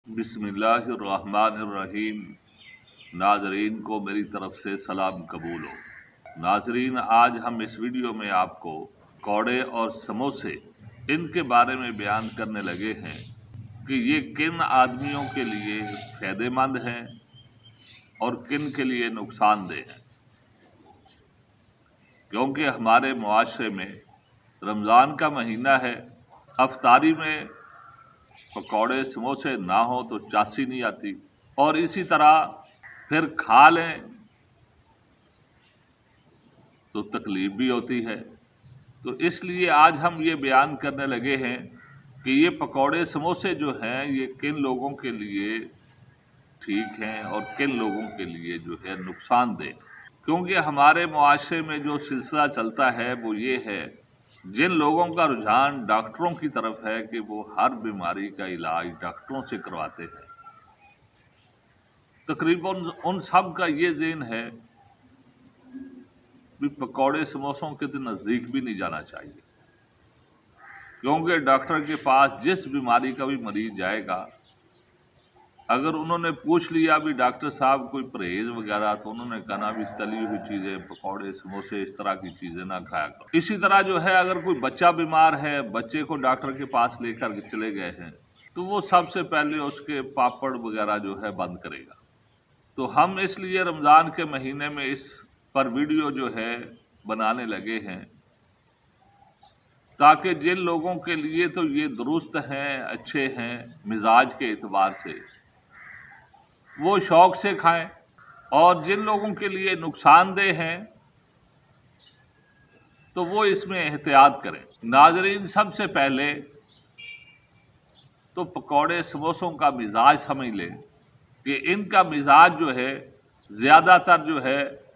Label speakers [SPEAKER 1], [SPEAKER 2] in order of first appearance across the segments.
[SPEAKER 1] बिस्मिल्लाहिर्रहमानिर्रहीम। नाजरीन को मेरी तरफ से सलाम कबूल हो। नाजरीन, आज हम इस वीडियो में आपको पकौड़े और समोसे इनके बारे में बयान करने लगे हैं कि ये किन आदमियों के लिए फ़ायदेमंद हैं और किन के लिए नुकसानदेह हैं। क्योंकि हमारे मुआशरे में रमज़ान का महीना है, अफ्तारी में पकौड़े समोसे ना हो तो चासी नहीं आती, और इसी तरह फिर खा लें तो तकलीफ भी होती है। तो इसलिए आज हम ये बयान करने लगे हैं कि ये पकौड़े समोसे जो हैं ये किन लोगों के लिए ठीक हैं और किन लोगों के लिए जो है नुकसानदेह। क्योंकि हमारे मुआशरे में जो सिलसिला चलता है वो ये है, जिन लोगों का रुझान डॉक्टरों की तरफ है कि वो हर बीमारी का इलाज डॉक्टरों से करवाते हैं, तकरीबन उन सब का ये ज़हन है भी पकौड़े समोसों के तो नज़दीक भी नहीं जाना चाहिए। क्योंकि डॉक्टर के पास जिस बीमारी का भी मरीज जाएगा, अगर उन्होंने पूछ लिया भी डॉक्टर साहब कोई परहेज वगैरह, तो उन्होंने कहना भी तली हुई चीज़ें, पकौड़े समोसे इस तरह की चीज़ें ना खाया करो। इसी तरह जो है, अगर कोई बच्चा बीमार है, बच्चे को डॉक्टर के पास लेकर चले गए हैं, तो वो सबसे पहले उसके पापड़ वगैरह जो है बंद करेगा। तो हम इसलिए रमज़ान के महीने में इस पर वीडियो जो है बनाने लगे हैं, ताकि जिन लोगों के लिए तो ये दुरुस्त हैं, अच्छे हैं मिजाज के एतबार से, वो शौक से खाएं, और जिन लोगों के लिए नुकसानदेह हैं तो वो इसमें एहतियात करें। नाजरीन, सबसे पहले तो पकौड़े समोसों का मिजाज समझ लें कि इनका मिजाज जो है ज़्यादातर जो है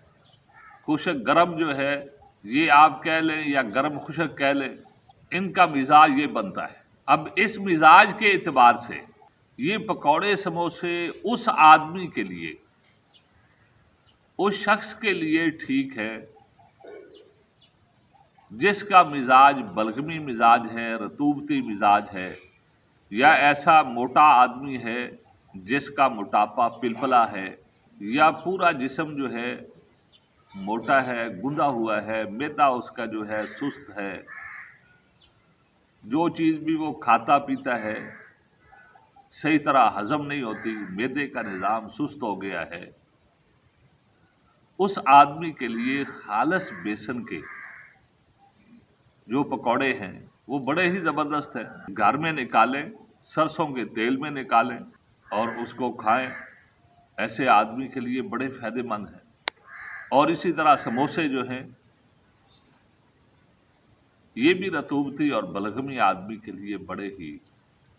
[SPEAKER 1] खुशक गरम जो है, ये आप कह लें या गरम खुशक कह लें, इनका मिजाज ये बनता है। अब इस मिजाज के एतबार से ये पकौड़े समोसे उस आदमी के लिए, उस शख्स के लिए ठीक है जिसका मिजाज बलगमी मिजाज है, रतूबती मिजाज है, या ऐसा मोटा आदमी है जिसका मोटापा पिलपला है, या पूरा जिस्म जो है मोटा है, गुंदा हुआ है, मैदा उसका जो है सुस्त है, जो चीज़ भी वो खाता पीता है सही तरह हजम नहीं होती, मैदे का निज़ाम सुस्त हो गया है। उस आदमी के लिए खालस बेसन के जो पकौड़े हैं वो बड़े ही ज़बरदस्त हैं। घर में निकालें, सरसों के तेल में निकालें और उसको खाएं, ऐसे आदमी के लिए बड़े फ़ायदेमंद हैं। और इसी तरह समोसे जो हैं ये भी रतूबती और बलगमी आदमी के लिए बड़े ही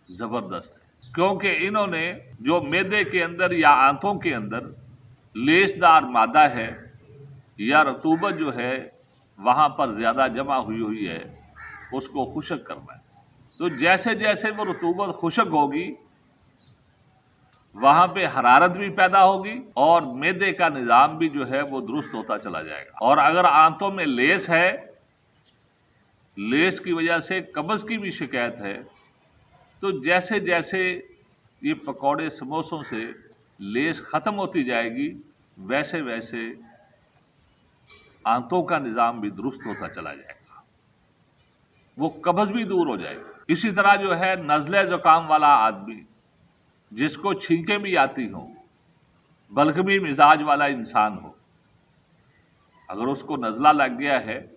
[SPEAKER 1] ज़बरदस्त हैं, क्योंकि इन्होंने जो मैदे के अंदर या आंतों के अंदर लेसदार मादा है या रतूबत जो है वहाँ पर ज़्यादा जमा हुई है, उसको खुशक करना है। तो जैसे जैसे वो रतूबत खुशक होगी, वहाँ पे हरारत भी पैदा होगी और मैदे का निज़ाम भी जो है वो दुरुस्त होता चला जाएगा। और अगर आंतों में लेस है, लेस की वजह से कब्ज़ की भी शिकायत है, तो जैसे जैसे ये पकौड़े समोसों से लेस ख़त्म होती जाएगी, वैसे वैसे आंतों का निज़ाम भी दुरुस्त होता चला जाएगा, वो कब्ज़ भी दूर हो जाएगी। इसी तरह जो है नज़ले ज़ुकाम वाला आदमी जिसको छींकें भी आती हों, बलगमी मिजाज वाला इंसान हो, अगर उसको नज़ला लग गया है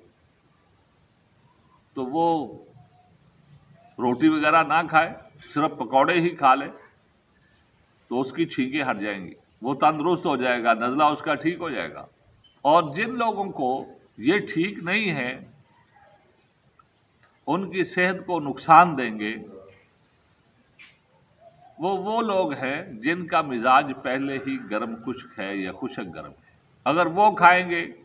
[SPEAKER 1] तो वो रोटी वगैरह ना खाए, सिर्फ पकौड़े ही खा ले, तो उसकी छींकें हट जाएंगी, वो तंदुरुस्त हो जाएगा, नज़ला उसका ठीक हो जाएगा। और जिन लोगों को ये ठीक नहीं है, उनकी सेहत को नुकसान देंगे, वो लोग हैं जिनका मिजाज पहले ही गर्म खुश्क है या खुशक गर्म है। अगर वो खाएंगे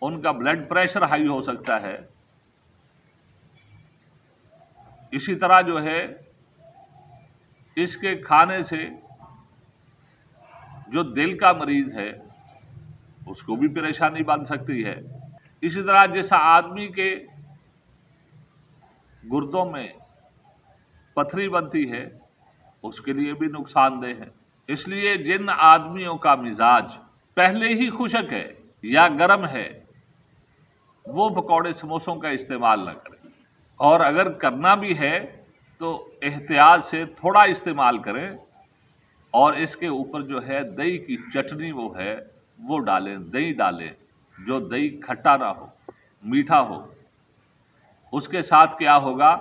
[SPEAKER 1] उनका ब्लड प्रेशर हाई हो सकता है। इसी तरह जो है इसके खाने से जो दिल का मरीज है उसको भी परेशानी बन सकती है। इसी तरह जिस आदमी के गुर्दों में पथरी बनती है اس کے لیے بھی نقصان دہ ہے۔ اس لیے جن آدمیوں کا مزاج پہلے ہی خشک ہے یا گرم ہے وہ پکوڑے سموسوں کا استعمال نہ کریں، اور اگر کرنا بھی ہے تو احتیاط سے تھوڑا استعمال کریں، اور اس کے اوپر جو ہے دہی کی چٹنی وہ ہے وہ ڈالیں، دہی ڈالیں، جو دہی کھٹا نہ ہو، میٹھا ہو۔ اس کے ساتھ کیا ہوگا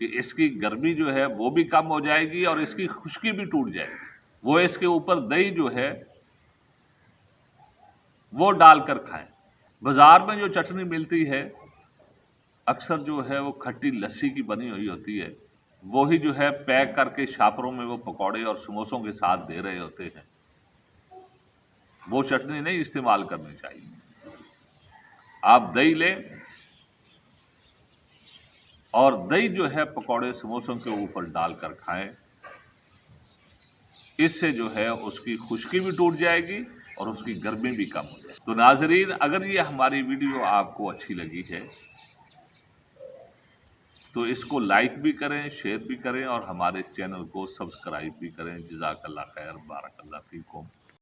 [SPEAKER 1] کہ اس کی گرمی جو ہے وہ بھی کم ہو جائے گی اور اس کی خشکی بھی ٹوٹ جائے گی۔ وہ اس کے اوپر دہی جو ہے وہ ڈال کر کھائیں۔ بازار میں جو چٹنی ملتی ہے اکثر جو ہے وہ کھٹی لسی کی بنی ہوئی ہوتی ہے، وہی جو ہے پیک کر کے شاپروں میں وہ پکوڑے اور سموسوں کے ساتھ دے رہے ہوتے ہیں۔ وہ چٹنی نہیں استعمال کرنی چاہیے۔ آپ دہی لیں اور دہی جو ہے پکوڑے سموسوں کے اوپر ڈال کر کھائیں، اس سے جو ہے اس کی خشکی بھی ٹوٹ جائے گی اور اس کی گرمی بھی کم ہو جائے گی۔ تو ناظرین، اگر یہ ہماری ویڈیو آپ کو اچھی لگی ہے تو اس کو لائک بھی کریں، شیئر بھی کریں اور ہمارے چینل کو سبسکرائب بھی کریں۔ جزاک اللہ خیر، بارک اللہ فیکم۔